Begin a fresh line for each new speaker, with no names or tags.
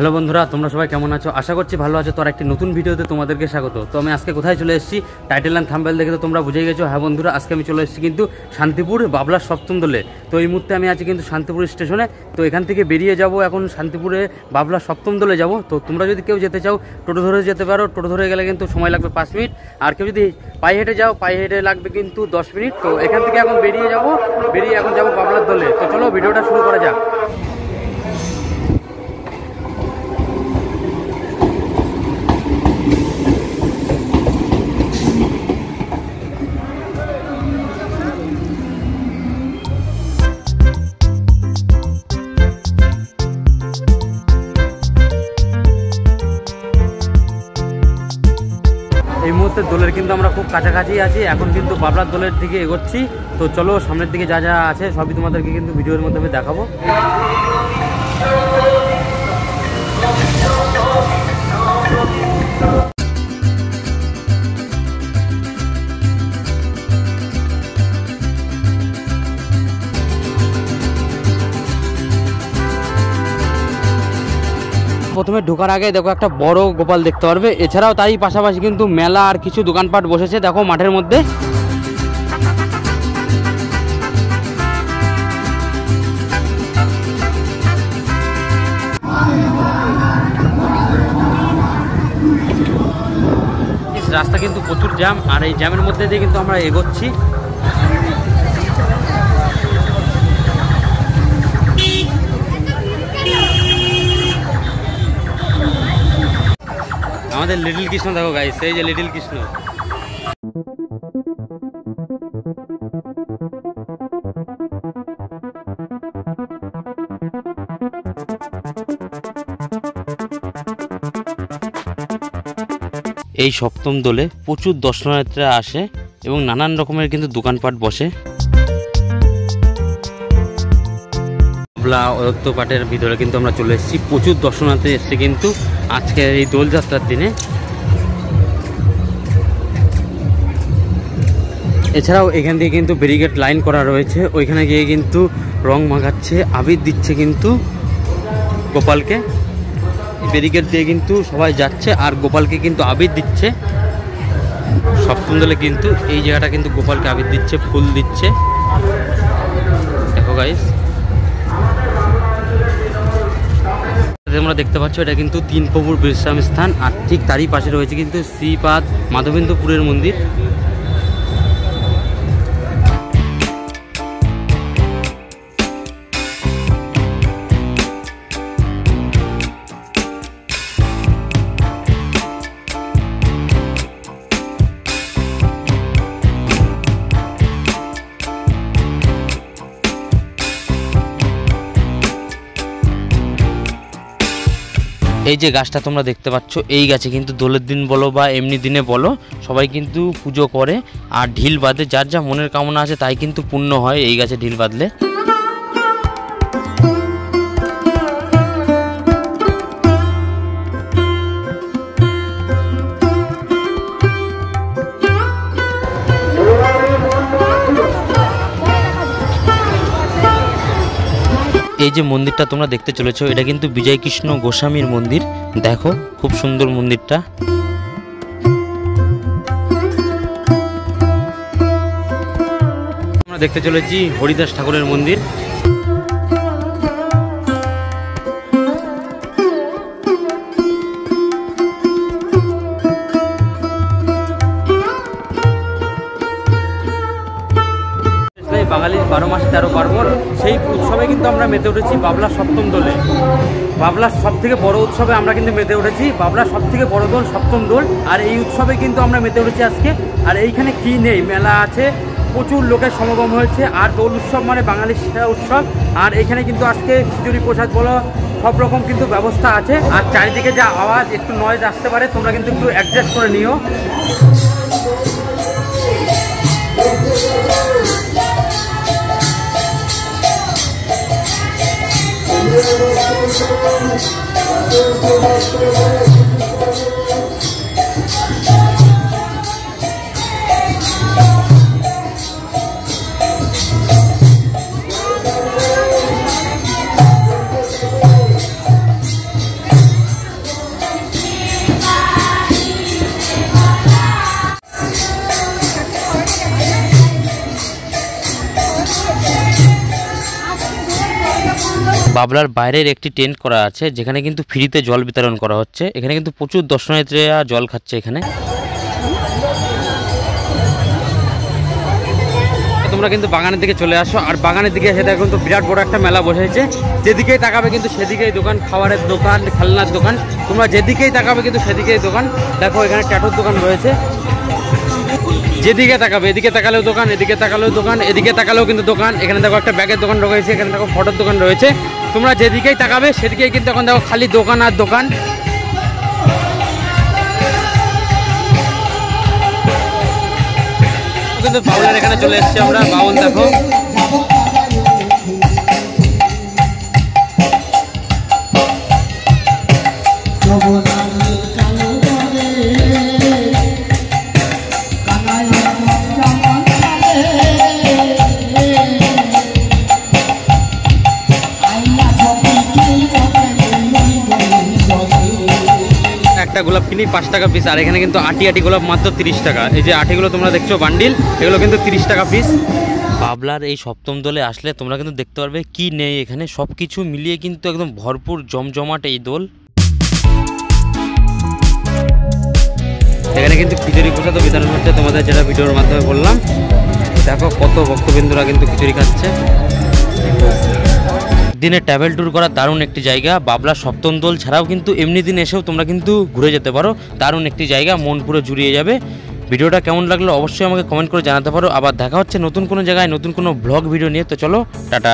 Hello বন্ধুরা, তোমরা সবাই কেমন আছো? আশা করছি ভালো আছো। তো আর একটি নতুন ভিডিওতে তোমাদেরকে স্বাগত। তো আমি আজকে কোথায় চলে এসেছি, টাইটেল অ্যান্ড থাম্বনেল দেখে তো তোমরা বুঝেই গেছো। হ্যাঁ বন্ধুরা, আজকে আমি চলে এসেছি কিন্তু শান্তিপুর বাবলার সপ্তম দোলে। তো এই মুহূর্তে আমি আছি কিন্তু শান্তিপুর স্টেশনে। তো এখান থেকে বেরিয়ে যাব এখন শান্তিপুরে বাবলার সপ্তম দোলে যাব। তো তোমরা যদি কেউ যেতে চাও টোটো ধরে যেতে পারো। টোটো ধরে গেলে কিন্তু সময় লাগবে 5 মিনিট। আর কেউ যদি পায়ে হেঁটে যাও, পায়ে হেঁটে লাগবে কিন্তু 10 মিনিট। তো এখান থেকে এখন বেরিয়ে এখন যাব বাবলার দোলে। তো চলো ভিডিওটা শুরু করা যাক। এই মুহূর্তে দোলের কিন্তু আমরা খুব কাছাকাছি আছি। এখন কিন্তু বাবলার দোলের দিকে এগোচ্ছি। তো চলো সামনের দিকে যা যা আছে সবই তোমাদেরকে কিন্তু ভিডিওর মাধ্যমে দেখাবো। প্রথমে ঢোকার আগে দেখো একটা বড় গোপাল দেখতে পারবে। এছাড়াও তারই পাশাপাশি কিন্তু মেলা আর কিছু দোকানপাট বসেছে দেখো মাঠের মধ্যে। রাস্তা কিন্তু প্রচুর জ্যাম, আর এই জ্যামের মধ্যে দিয়ে কিন্তু আমরা এগোচ্ছি। আমাদের লিটল কৃষ্ণ দেখো গাইস, এই যে লিটল কৃষ্ণ। এই সপ্তম দোলে প্রচুর দর্শনার্থীরা আসে এবং নানান রকমের কিন্তু দোকানপাট বসে। বাবলা অদত্ত পাটের ভিতরে কিন্তু আমরা চলে এসেছি। প্রচুর দর্শনার্থী এসছে কিন্তু আজকের এই দোলযাত্রার দিনে। এছাড়াও এখান থেকে কিন্তু ব্যারিকেড লাইন করা রয়েছে। ওইখানে গিয়ে কিন্তু রং মাখাচ্ছে, আবির দিচ্ছে কিন্তু গোপালকে। ব্যারিকেড দিয়ে কিন্তু সবাই যাচ্ছে আর গোপালকে কিন্তু আবির দিচ্ছে। সপ্তম দোলে কিন্তু এই জায়গাটা কিন্তু গোপালকে আবির দিচ্ছে, ফুল দিচ্ছে দেখো গাইস। তোমরা দেখতে পাচ্ছ এটা কিন্তু 3 প্রভুর বিশ্রাম স্থান। আর ঠিক তারই পাশে রয়েছে কিন্তু শ্রীপাদ মাধবেন্দ্রপুরের মন্দির। এই যে গাছটা তোমরা দেখতে পাচ্ছ, এই গাছে কিন্তু দোলের দিন বলো বা এমনি দিনে বলো সবাই কিন্তু পুজো করে আর ঢিল বাঁধে। যার যা মনের কামনা আছে তাই কিন্তু পূর্ণ হয় এই গাছে ঢিল বাঁধলে। এই যে মন্দিরটা তোমরা দেখতে চলেছো এটা কিন্তু বিজয় কৃষ্ণ গোস্বামীর মন্দির। দেখো খুব সুন্দর মন্দিরটা। আমরা দেখতে চলেছি হরিদাস ঠাকুরের মন্দির। বাঙালির 12 মাসে 13 পার্বণ, সেই উৎসবে কিন্তু আমরা মেতে উঠেছি বাবলার সপ্তম দোলে। বাবলার সব থেকে বড় উৎসবে আমরা কিন্তু মেতে উঠেছি। বাবলার সব থেকে বড় দোল সপ্তম দোল, আর এই উৎসবে কিন্তু আমরা মেতে উঠেছি আজকে। আর এইখানে কি নেই, মেলা আছে, প্রচুর লোকের সমাগম হয়েছে। আর দোল উৎসব মানে বাঙালির সেরা উৎসব। আর এখানে কিন্তু আজকে খিচুড়ি প্রসাদ বলো সব রকম কিন্তু ব্যবস্থা আছে। আর চারিদিকে যা আওয়াজ, একটু নয়েজ আসতে পারে, তোমরা কিন্তু একটু অ্যাডজাস্ট করে নিও। বাবলার বাইরের একটি টেন্ট করা আছে, যেখানে কিন্তু ফ্রিতে জল বিতরণ করা হচ্ছে। এখানে কিন্তু প্রচুর দর্শনার্থীরা জল খাচ্ছে এখানে। তোমরা কিন্তু বাগানের দিকে চলে আসো, আর বাগানের দিকে এসে দেখো তো বিরাট বড় একটা মেলা বসেছে। যেদিকেই তাকাবে কিন্তু সেদিকেই দোকান, খাবারের দোকান, খেলনার দোকান। তোমরা যেদিকেই তাকাবে কিন্তু সেদিকেই দোকান। দেখো এখানে ট্যাটুর দোকান রয়েছে, যেদিকে তাকাবে, এদিকে তাকালেও দোকান, এদিকে তাকালেও দোকান, এদিকে তাকালেও কিন্তু দোকান। এখানে দেখো একটা ব্যাগের দোকান রয়েছে, এখানে দেখো ফটোর দোকান রয়েছে। তোমরা যেদিকেই তাকাবে সেদিকেই কিন্তু এখন দেখো খালি দোকান আর দোকান। কিন্তু বাউলের এখানে চলে এসেছি আমরা। বাউল দেখো, একটা গোলাপ কিনি 5 টাকা পিস, আর এখানে কিন্তু আটি আটি গোলাপ মাত্র 30 টাকা। এই যে আটিগুলো তোমরা দেখছো বান্ডিল, এগুলো কিন্তু 30 টাকা পিস। বাবলার এই সপ্তম দোলে আসলে তোমরা কিন্তু দেখতে পারবে কি নেই এখানে, সব কিছু মিলিয়ে কিন্তু একদম ভরপুর জমজমাট এই দোল। এখানে কিন্তু খিচুড়ি প্রসাদ বিতরণ হচ্ছে, তোমাদের যেটা ভিডিওর মাধ্যমে বললাম। দেখো কত ভক্তবৃন্দরা কিন্তু খিচুড়ি খাচ্ছে। দিনে ট্রাভেল ট্যুর করা দারুণ একটি জায়গা। বাবলা সপ্তম দোল ছাড়াও কিন্তু এমনি দিন এসেও তোমরা কিন্তু ঘুরে যেতে পারো। দারুণ একটি জায়গা, মন পুরো জুড়িয়ে যাবে। ভিডিওটা কেমন লাগলো অবশ্যই আমাকে কমেন্ট করে জানাতে পারো। আবার দেখা হচ্ছে নতুন কোনো জায়গায় নতুন কোনো ব্লগ ভিডিও নিয়ে। তো চলো টাটা।